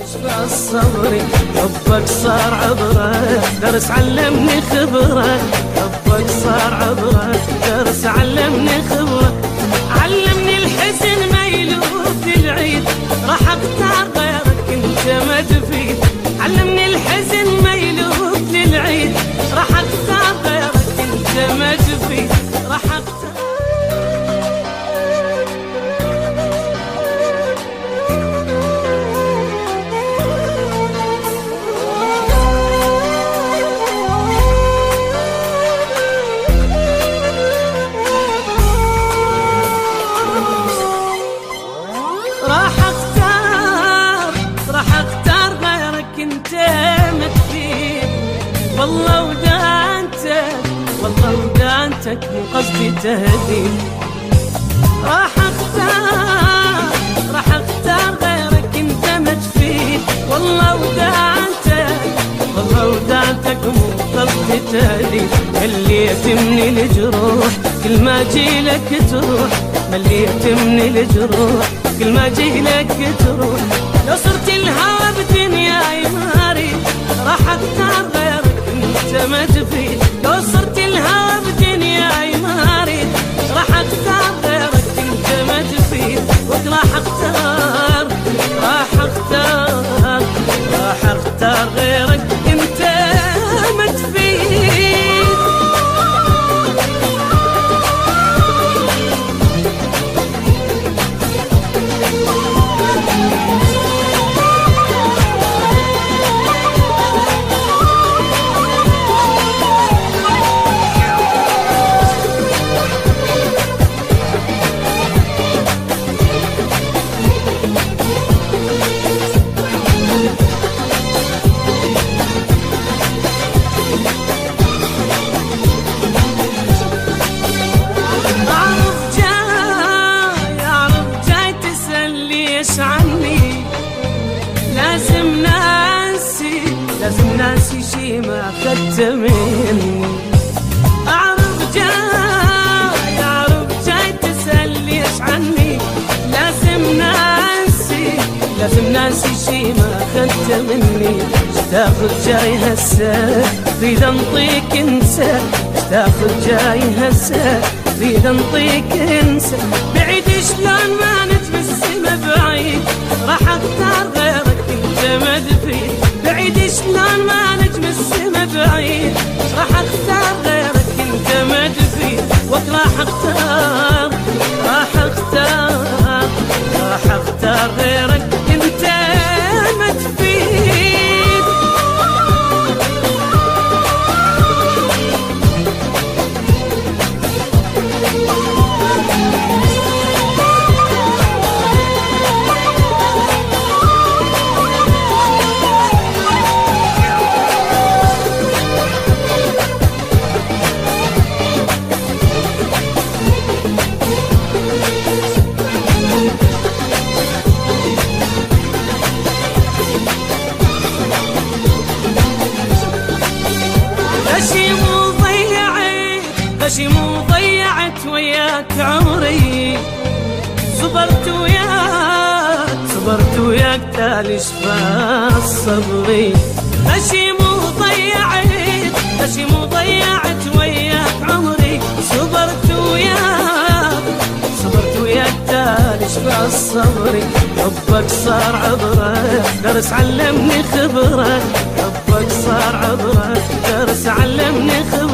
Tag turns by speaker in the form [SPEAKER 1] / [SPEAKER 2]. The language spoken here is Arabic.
[SPEAKER 1] الصبر حبك صار عبرة درس علمني خبرة، حبك صار عبرة درس علمني خبرة، علمني الحزن ما يلوف العيد، راح اختار غيرك انت ما تفيد، علمني الحزن ما يلوف للعيد، راح اختار غيرك انت ما تفيد، راح اختار. راح اختار غيرك انت ما تفيد، والله ودانتك والله ودانتك مو قصدي تهديد، راح اختار غيرك انت ما تفيد، والله ودانتك مو قصدي تهديد، مليت من الجروح كل ما جيلك تروح، مليت من الجروح كل ما جيلك تروح، لو صرت الهوى بدنياي ما اريد، راح اختار غيرك انت ما تفيد، لو صرت الهوى بدنياي ما اريد، راح اختار غيرك انت ما تفيد، وراح اختار غيرك انت ما تفيد. عني لازم ناسي شي ما أخذت مني، أعرف جاي تسأل ليش عني، لازم ناسي شي ما أخذت مني، اشتاخد جاي هسه ريد انطيك انسى، اشتاخد جاي هسه ريد انطيك انسى، بعيد شلون ما نتبسم بعيد، راح اختار غيرك انت ما تفيد، بعيد شلون ما نتبسم بعيد، راح اختار غيرك انت ما تفيد، وراح اختار غيرك انت ما تفيد. غشي مو ضيعت وياك عمري، صبرت وياك تالي شفا صبري، غشي مو ضيعت وياك عمري، صبرت وياك تالي شفا صبري، حبك صار عبرة درس علمني خبرة، حبك صار عبرة درس علمني خبرة،